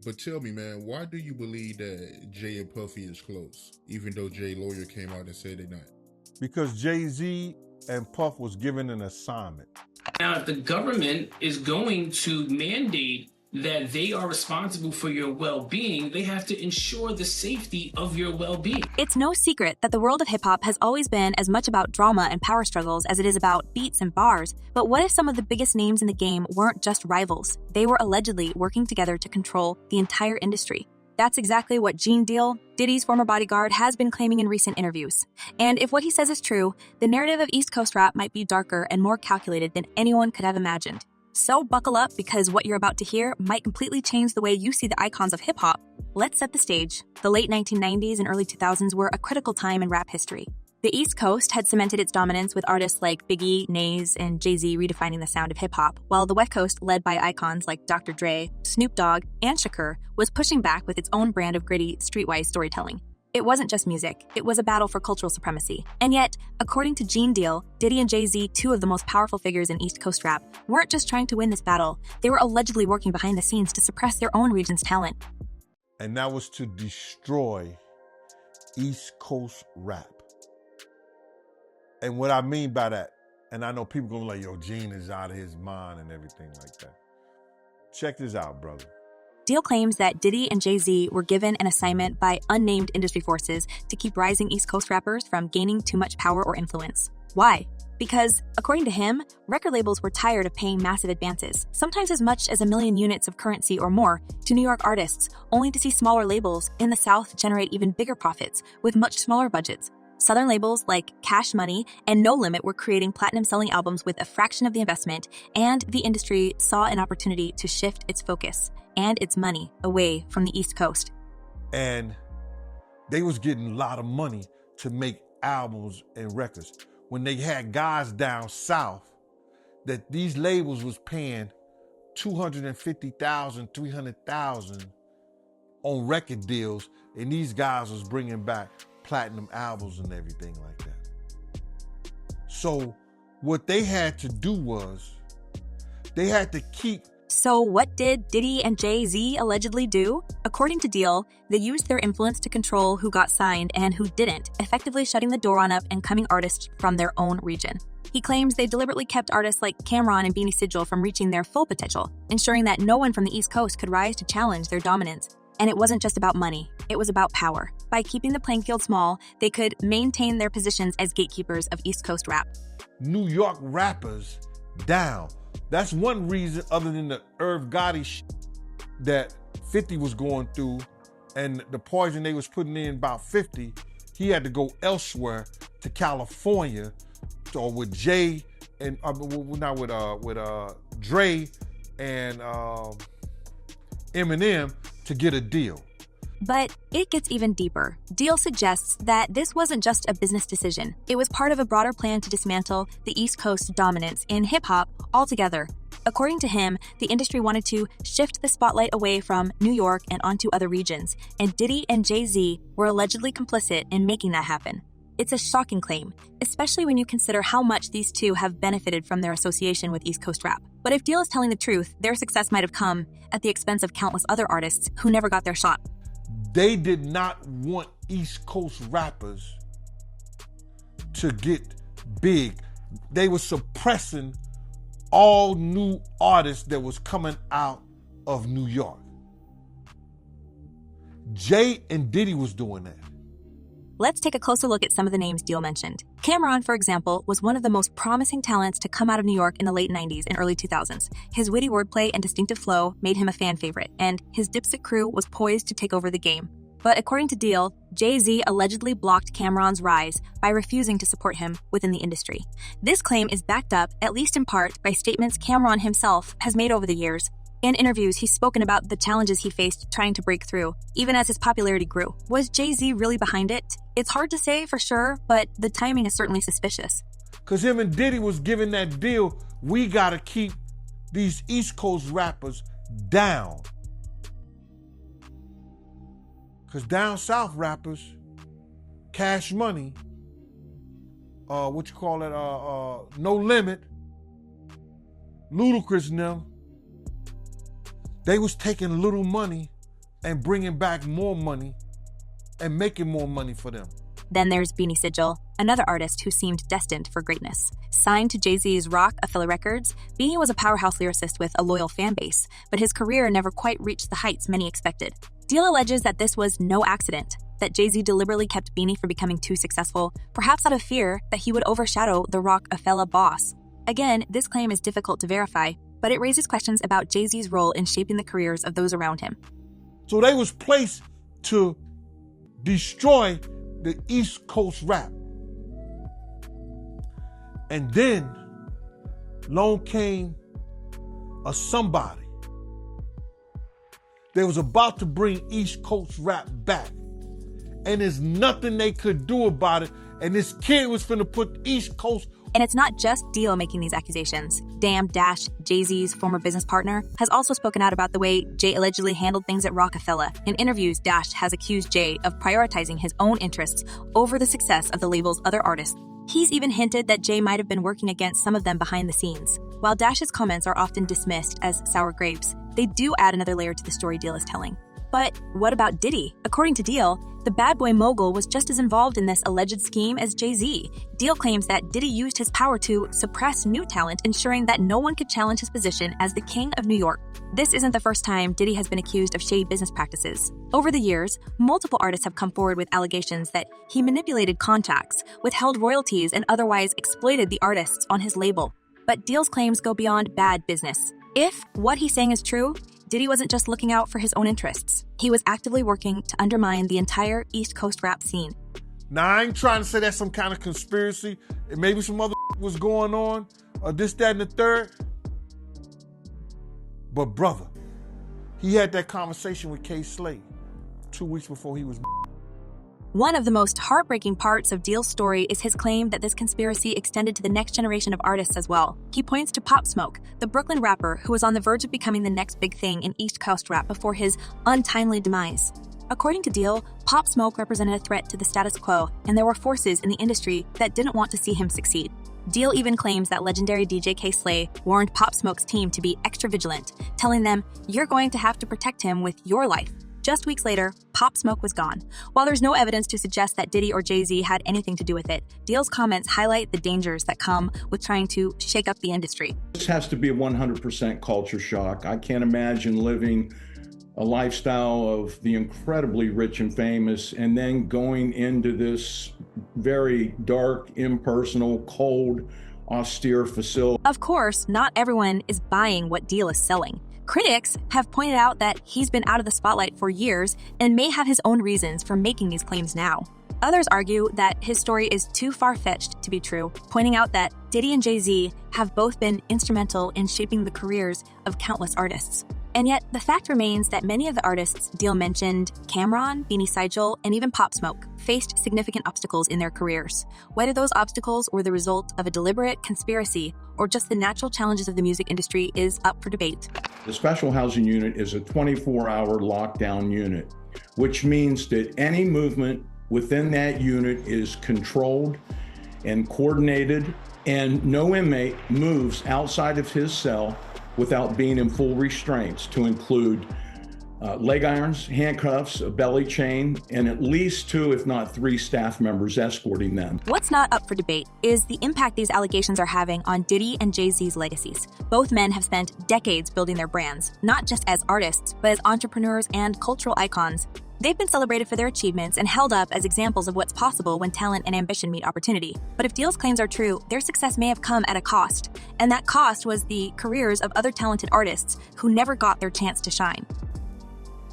But tell me, man, why do you believe that Jay and Puffy is close, even though Jay lawyer came out and said they're not? Because JayZ and Puff was given an assignment. Now, if the government is going to mandate that they are responsible for your well-being, they have to ensure the safety of your well-being. It's no secret that the world of hip-hop has always been as much about drama and power struggles as it is about beats and bars. But what if some of the biggest names in the game weren't just rivals? They were allegedly working together to control the entire industry. That's exactly what Gene Deal, Diddy's former bodyguard, has been claiming in recent interviews. And if what he says is true, the narrative of East Coast rap might be darker and more calculated than anyone could have imagined. So buckle up, because what you're about to hear might completely change the way you see the icons of hip-hop. Let's set the stage. The late 1990s and early 2000s were a critical time in rap history. The East Coast had cemented its dominance with artists like Biggie, JayZ, and JayZ redefining the sound of hip-hop, while the West Coast, led by icons like Dr. Dre, Snoop Dogg, and Shakur, was pushing back with its own brand of gritty, streetwise storytelling. It wasn't just music, it was a battle for cultural supremacy. And yet, according to Gene Deal, Diddy and JayZ, two of the most powerful figures in East Coast rap, weren't just trying to win this battle, they were allegedly working behind the scenes to suppress their own region's talent. And that was to destroy East Coast rap. And what I mean by that, and I know people gonna be like, yo, Gene is out of his mind and everything like that. Check this out, brother. Deal claims that Diddy and JayZ were given an assignment by unnamed industry forces to keep rising East Coast rappers from gaining too much power or influence. Why? Because, according to him, record labels were tired of paying massive advances, sometimes as much as 1 million units of currency or more, to New York artists, only to see smaller labels in the South generate even bigger profits with much smaller budgets. Southern labels like Cash Money and No Limit were creating platinum-selling albums with a fraction of the investment, and the industry saw an opportunity to shift its focus and its money away from the East Coast. And they was getting a lot of money to make albums and records. When they had guys down south that these labels was paying $250,000, $300,000 on record deals, and these guys was bringing back platinum albums and everything like that. So what they had to do was they had to keep. So what did Diddy and JayZ allegedly do? According to Deal, they used their influence to control who got signed and who didn't, effectively shutting the door on up-and-coming artists from their own region. He claims they deliberately kept artists like Cam'ron and Beanie Sigel from reaching their full potential, ensuring that no one from the East Coast could rise to challenge their dominance. And it wasn't just about money, it was about power. By keeping the playing field small, they could maintain their positions as gatekeepers of East Coast rap. New York rappers down. That's one reason, other than the Irv Gotti that 50 was going through and the poison they was putting in about 50, he had to go elsewhere to California, or with Jay and not with Dre and Eminem to get a deal. But it gets even deeper. Deal suggests that this wasn't just a business decision. It was part of a broader plan to dismantle the East Coast dominance in hip-hop altogether. According to him, the industry wanted to shift the spotlight away from New York and onto other regions, and Diddy and JayZ were allegedly complicit in making that happen. It's a shocking claim, especially when you consider how much these two have benefited from their association with East Coast rap. But if Deal is telling the truth, their success might have come at the expense of countless other artists who never got their shot. They did not want East Coast rappers to get big. They were suppressing all new artists that was coming out of New York. Jay and Diddy was doing that. Let's take a closer look at some of the names Deal mentioned. Cam'ron, for example, was one of the most promising talents to come out of New York in the late 90s and early 2000s. His witty wordplay and distinctive flow made him a fan favorite, and his Dipset crew was poised to take over the game. But according to Deal, JayZ allegedly blocked Cam'ron's rise by refusing to support him within the industry. This claim is backed up, at least in part, by statements Cam'ron himself has made over the years. In interviews, he's spoken about the challenges he faced trying to break through, even as his popularity grew. Was JayZ really behind it? It's hard to say for sure, but the timing is certainly suspicious. Because him and Diddy was giving that deal, we gotta keep these East Coast rappers down. Because down south rappers, Cash Money, No Limit, Ludacris and them, they was taking little money and bringing back more money and making more money for them. Then there's Beanie Sigel, another artist who seemed destined for greatness. Signed to JayZ's Roc-A-Fella Records, Beanie was a powerhouse lyricist with a loyal fan base, but his career never quite reached the heights many expected. Deal alleges that this was no accident, that JayZ deliberately kept Beanie from becoming too successful, perhaps out of fear that he would overshadow the Roc-A-Fella boss. Again, this claim is difficult to verify, but it raises questions about JayZ's role in shaping the careers of those around him. So they was placed to destroy the East Coast rap. And then along came a somebody. They was about to bring East Coast rap back. And there's nothing they could do about it. And this kid was finna put East Coast. And it's not just Deal making these accusations. Damn Dash, JayZ's former business partner, has also spoken out about the way Jay allegedly handled things at Roc-A-Fella. In interviews, Dash has accused Jay of prioritizing his own interests over the success of the label's other artists. He's even hinted that Jay might have been working against some of them behind the scenes. While Dash's comments are often dismissed as sour grapes, they do add another layer to the story Deal is telling. But what about Diddy? According to Deal, the bad boy mogul was just as involved in this alleged scheme as JayZ. Deal claims that Diddy used his power to suppress new talent, ensuring that no one could challenge his position as the king of New York. This isn't the first time Diddy has been accused of shady business practices. Over the years, multiple artists have come forward with allegations that he manipulated contracts, withheld royalties, and otherwise exploited the artists on his label. But Deal's claims go beyond bad business. If what he's saying is true, Diddy wasn't just looking out for his own interests. He was actively working to undermine the entire East Coast rap scene. Now, I ain't trying to say that's some kind of conspiracy, and maybe some other was going on, or this, that, and the third. But brother, he had that conversation with K. Slade 2 weeks before he was. One of the most heartbreaking parts of Deal's story is his claim that this conspiracy extended to the next generation of artists as well. He points to Pop Smoke, the Brooklyn rapper who was on the verge of becoming the next big thing in East Coast rap before his untimely demise. According to Deal, Pop Smoke represented a threat to the status quo, and there were forces in the industry that didn't want to see him succeed. Deal even claims that legendary DJ K. Slade warned Pop Smoke's team to be extra vigilant, telling them, "You're going to have to protect him with your life." Just weeks later, Pop Smoke was gone. While there's no evidence to suggest that Diddy or JayZ had anything to do with it, Deal's comments highlight the dangers that come with trying to shake up the industry. This has to be a 100% culture shock. I can't imagine living a lifestyle of the incredibly rich and famous and then going into this very dark, impersonal, cold, austere facility. Of course, not everyone is buying what Deal is selling. Critics have pointed out that he's been out of the spotlight for years and may have his own reasons for making these claims now. Others argue that his story is too far-fetched to be true, pointing out that Diddy and JayZ have both been instrumental in shaping the careers of countless artists. And yet, the fact remains that many of the artists Deal mentioned, Cameron, Beanie Sigel, and even Pop Smoke, faced significant obstacles in their careers. Whether those obstacles were the result of a deliberate conspiracy or just the natural challenges of the music industry is up for debate. The special housing unit is a 24-hour lockdown unit, which means that any movement within that unit is controlled and coordinated, and no inmate moves outside of his cell without being in full restraints, to include leg irons, handcuffs, a belly chain, and at least 2, if not 3 staff members escorting them. What's not up for debate is the impact these allegations are having on Diddy and JayZ's legacies. Both men have spent decades building their brands, not just as artists, but as entrepreneurs and cultural icons. They've been celebrated for their achievements and held up as examples of what's possible when talent and ambition meet opportunity. But if Deal's claims are true, their success may have come at a cost. And that cost was the careers of other talented artists who never got their chance to shine.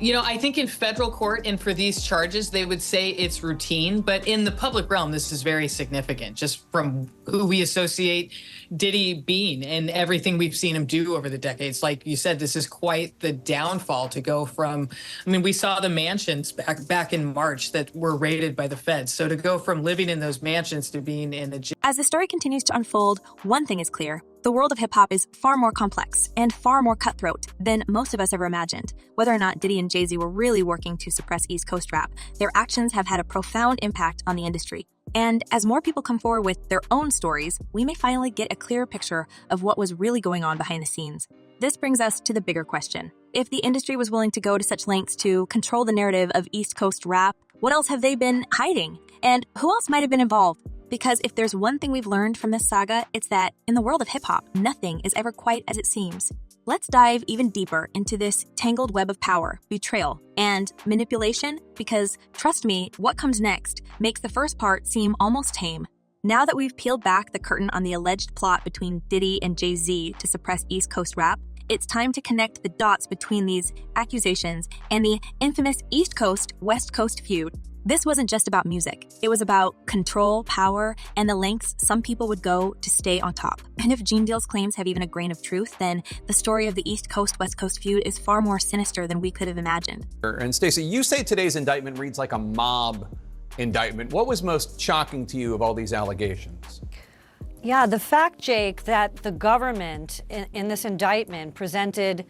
You know, I think in federal court and for these charges, they would say it's routine, but in the public realm, this is very significant, just from who we associate Diddy being and everything we've seen him do over the decades. Like you said, this is quite the downfall to go from, I mean, we saw the mansions back in March that were raided by the feds. So to go from living in those mansions to being in a jail. As the story continues to unfold, one thing is clear. The world of hip-hop is far more complex and far more cutthroat than most of us ever imagined. Whether or not Diddy and JayZ were really working to suppress East Coast rap, their actions have had a profound impact on the industry. And as more people come forward with their own stories, we may finally get a clearer picture of what was really going on behind the scenes. This brings us to the bigger question. if the industry was willing to go to such lengths to control the narrative of East Coast rap, what else have they been hiding? And who else might have been involved? Because if there's one thing we've learned from this saga, it's that in the world of hip-hop, nothing is ever quite as it seems. Let's dive even deeper into this tangled web of power, betrayal, and manipulation, because trust me, what comes next makes the first part seem almost tame. Now that we've peeled back the curtain on the alleged plot between Diddy and JayZ to suppress East Coast rap, it's time to connect the dots between these accusations and the infamous East Coast-West Coast feud. This wasn't just about music. It was about control, power, and the lengths some people would go to stay on top. And if Gene Deal's claims have even a grain of truth, then the story of the East Coast-West Coast feud is far more sinister than we could have imagined. And Stacey, you say today's indictment reads like a mob indictment. What was most shocking to you of all these allegations? Yeah, the fact, Jake, that the government in this indictment presented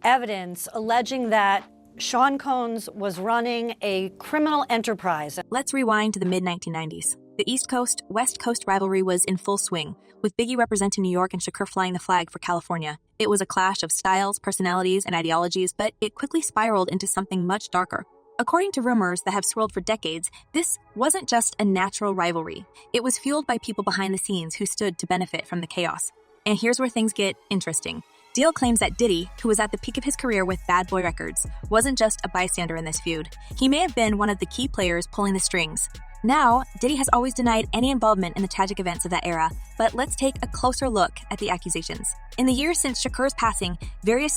evidence alleging that Sean Combs was running a criminal enterprise. Let's rewind to the mid-1990s. The East Coast-West Coast rivalry was in full swing, with Biggie representing New York and Shakur flying the flag for California. It was a clash of styles, personalities, and ideologies, but it quickly spiraled into something much darker. According to rumors that have swirled for decades, this wasn't just a natural rivalry. It was fueled by people behind the scenes who stood to benefit from the chaos. And here's where things get interesting. Deal claims that Diddy, who was at the peak of his career with Bad Boy Records, wasn't just a bystander in this feud. He may have been one of the key players pulling the strings. Now, Diddy has always denied any involvement in the tragic events of that era, but let's take a closer look at the accusations. In the years since Shakur's passing, various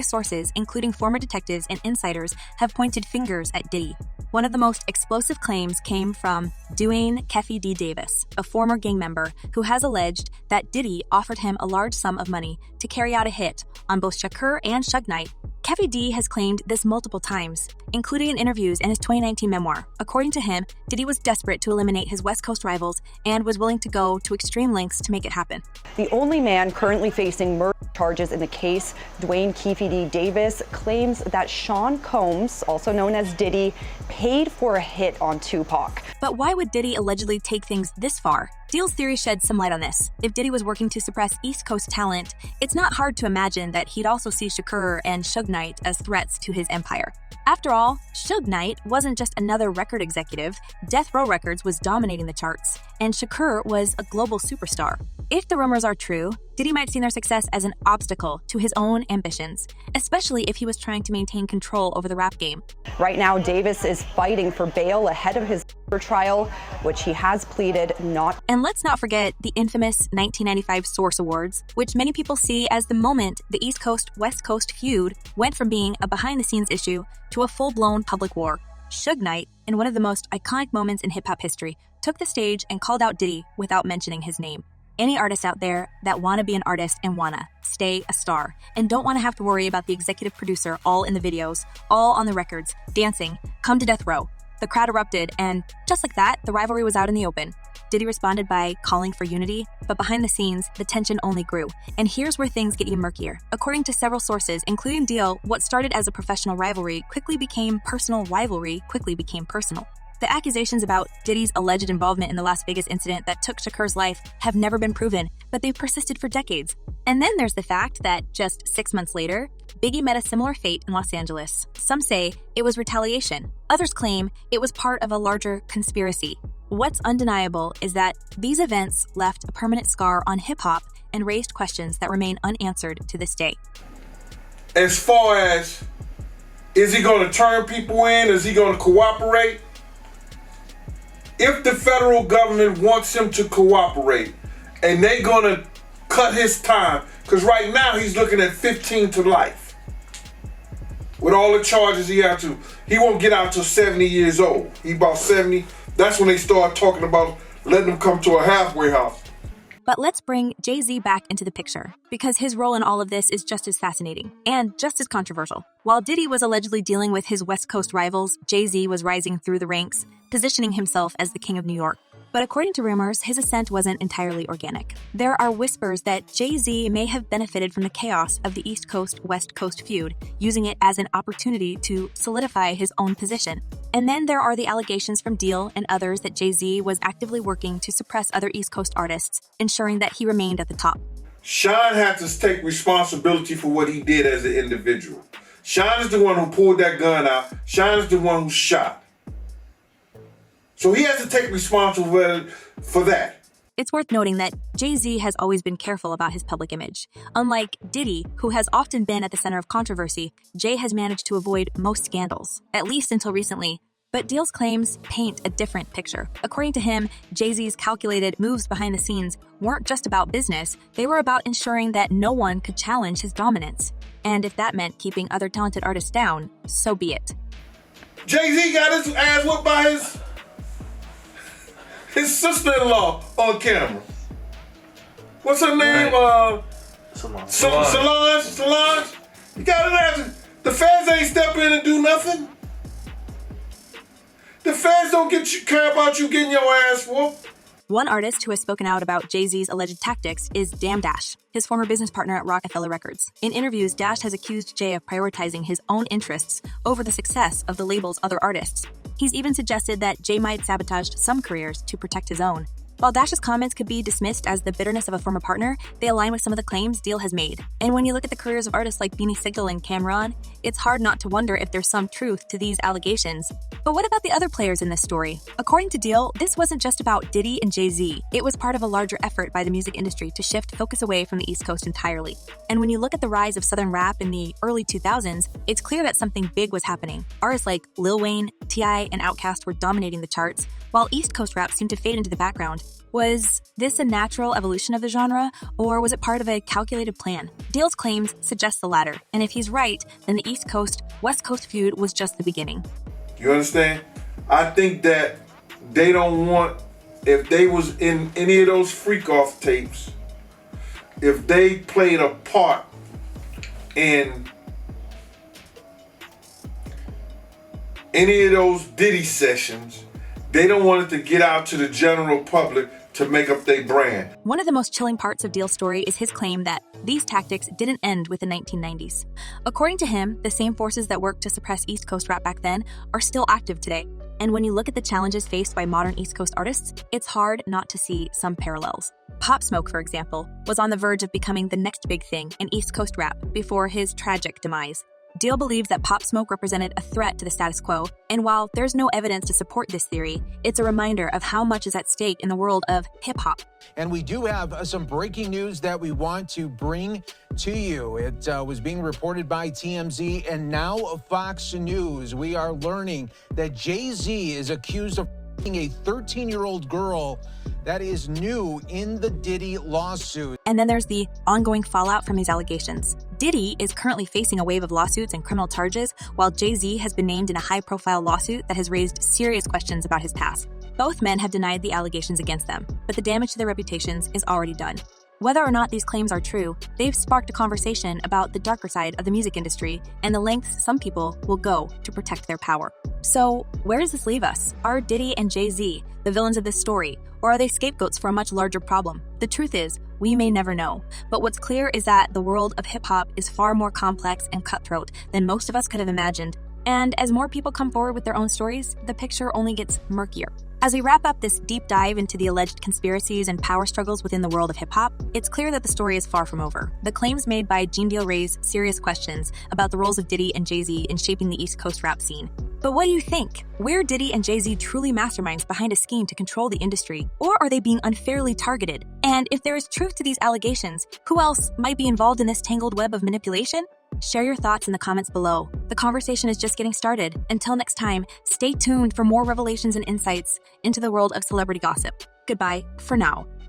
sources, including former detectives and insiders, have pointed fingers at Diddy. One of the most explosive claims came from Dwayne "Keffy D. Davis, a former gang member who has alleged that Diddy offered him a large sum of money to carry out a hit on both Shakur and Suge Knight. Keffy D has claimed this multiple times, including in interviews in his 2019 memoir. According to him, Diddy was desperate to eliminate his West Coast rivals and was willing to go to extreme lengths to make it happen. The only man currently facing murder charges in the case, Dwayne "Keffy D. Davis, claims that Sean Combs, also known as Diddy, paid for a hit on Tupac. But why would Diddy allegedly take things this far? Deal's theory sheds some light on this. If Diddy was working to suppress East Coast talent, it's not hard to imagine that he'd also see Shakur and Suge Knight as threats to his empire. After all, Suge Knight wasn't just another record executive. Death Row Records was dominating the charts, and Shakur was a global superstar. If the rumors are true, Diddy might see their success as an obstacle to his own ambitions, especially if he was trying to maintain control over the rap game. Right now, Davis is fighting for bail ahead of his trial, which he has pleaded not. And let's not forget the infamous 1995 Source Awards, which many people see as the moment the East Coast-West Coast feud went from being a behind-the-scenes issue to a full-blown public war. Suge Knight, in one of the most iconic moments in hip-hop history, took the stage and called out Diddy without mentioning his name. Any artists out there that want to be an artist and wanna stay a star and don't want to have to worry about the executive producer all in the videos, all on the records, dancing, come to Death Row. The crowd erupted, and just like that, the rivalry was out in the open. Diddy responded by calling for unity, but behind the scenes, the tension only grew. And here's where things get even murkier. According to several sources, including Deal, what started as a professional rivalry quickly became personal rivalry, quickly became personal. The accusations about Diddy's alleged involvement in the Las Vegas incident that took Shakur's life have never been proven, but they've persisted for decades. And then there's the fact that just 6 months later, Biggie met a similar fate in Los Angeles. Some say it was retaliation. Others claim it was part of a larger conspiracy. What's undeniable is that these events left a permanent scar on hip-hop and raised questions that remain unanswered to this day. As far as, is he going to turn people in? Is he going to cooperate? If the federal government wants him to cooperate and they're going to cut his time, because right now he's looking at 15 to life. With all the charges he had to, he won't get out till 70 years old. He about 70. That's when they start talking about letting him come to a halfway house. But let's bring JayZ back into the picture, because his role in all of this is just as fascinating and just as controversial. While Diddy was allegedly dealing with his West Coast rivals, JayZ was rising through the ranks, positioning himself as the king of New York. But according to rumors, his ascent wasn't entirely organic. There are whispers that JayZ may have benefited from the chaos of the East Coast-West Coast feud, using it as an opportunity to solidify his own position. And then there are the allegations from Deal and others that JayZ was actively working to suppress other East Coast artists, ensuring that he remained at the top. Sean had to take responsibility for what he did as an individual. Sean is the one who pulled that gun out. Sean is the one who shot. So he has to take responsibility for that. It's worth noting that JayZ has always been careful about his public image. Unlike Diddy, who has often been at the center of controversy, Jay has managed to avoid most scandals, at least until recently. But Deal's claims paint a different picture. According to him, JayZ's calculated moves behind the scenes weren't just about business, they were about ensuring that no one could challenge his dominance. And if that meant keeping other talented artists down, so be it. JayZ got his ass whipped by his sister-in-law on camera. What's her name? Solange. You got his ass. The feds ain't step in and do nothing. The feds don't care about you getting your ass whooped. One artist who has spoken out about JayZ's alleged tactics is Damn Dash, his former business partner at Rockefeller Records. In interviews, Dash has accused Jay of prioritizing his own interests over the success of the label's other artists. He's even suggested that Jay might sabotage some careers to protect his own. While Dash's comments could be dismissed as the bitterness of a former partner, they align with some of the claims Deal has made. And when you look at the careers of artists like Beanie Sigel and Cameron, it's hard not to wonder if there's some truth to these allegations. But what about the other players in this story? According to Deal, this wasn't just about Diddy and JayZ. It was part of a larger effort by the music industry to shift focus away from the East Coast entirely. And when you look at the rise of Southern rap in the early 2000s, it's clear that something big was happening. Artists like Lil Wayne, T.I., and Outkast were dominating the charts, while East Coast rap seemed to fade into the background. Was this a natural evolution of the genre, or was it part of a calculated plan? Deal's claims suggest the latter, and if he's right, then the East Coast-West Coast feud was just the beginning. You understand? I think that they don't want, if they was in any of those freak-off tapes, if they played a part in any of those Diddy sessions, they don't want it to get out to the general public to make up their brand. One of the most chilling parts of Deal's story is his claim that these tactics didn't end with the 1990s. According to him, the same forces that worked to suppress East Coast rap back then are still active today. And when you look at the challenges faced by modern East Coast artists, it's hard not to see some parallels. Pop Smoke, for example, was on the verge of becoming the next big thing in East Coast rap before his tragic demise. Deal believes that Pop Smoke represented a threat to the status quo, and while there's no evidence to support this theory, it's a reminder of how much is at stake in the world of hip-hop. And we do have some breaking news that we want to bring to you. It was being reported by TMZ and now Fox News. We are learning that JayZ is accused of a 13-year-old girl. That is new in the Diddy lawsuit. And then there's the ongoing fallout from these allegations. Diddy is currently facing a wave of lawsuits and criminal charges, while JayZ has been named in a high-profile lawsuit that has raised serious questions about his past. Both men have denied the allegations against them, but the damage to their reputations is already done. Whether or not these claims are true, they've sparked a conversation about the darker side of the music industry and the lengths some people will go to protect their power. So, where does this leave us? Are Diddy and JayZ the villains of this story, or are they scapegoats for a much larger problem? The truth is, we may never know. But what's clear is that the world of hip-hop is far more complex and cutthroat than most of us could have imagined. And as more people come forward with their own stories, the picture only gets murkier. As we wrap up this deep dive into the alleged conspiracies and power struggles within the world of hip-hop, it's clear that the story is far from over. The claims made by Gene Deal raise serious questions about the roles of Diddy and JayZ in shaping the East Coast rap scene. But what do you think? Were Diddy and JayZ truly masterminds behind a scheme to control the industry, or are they being unfairly targeted? And if there is truth to these allegations, who else might be involved in this tangled web of manipulation? Share your thoughts in the comments below. The conversation is just getting started. Until next time, stay tuned for more revelations and insights into the world of celebrity gossip. Goodbye for now.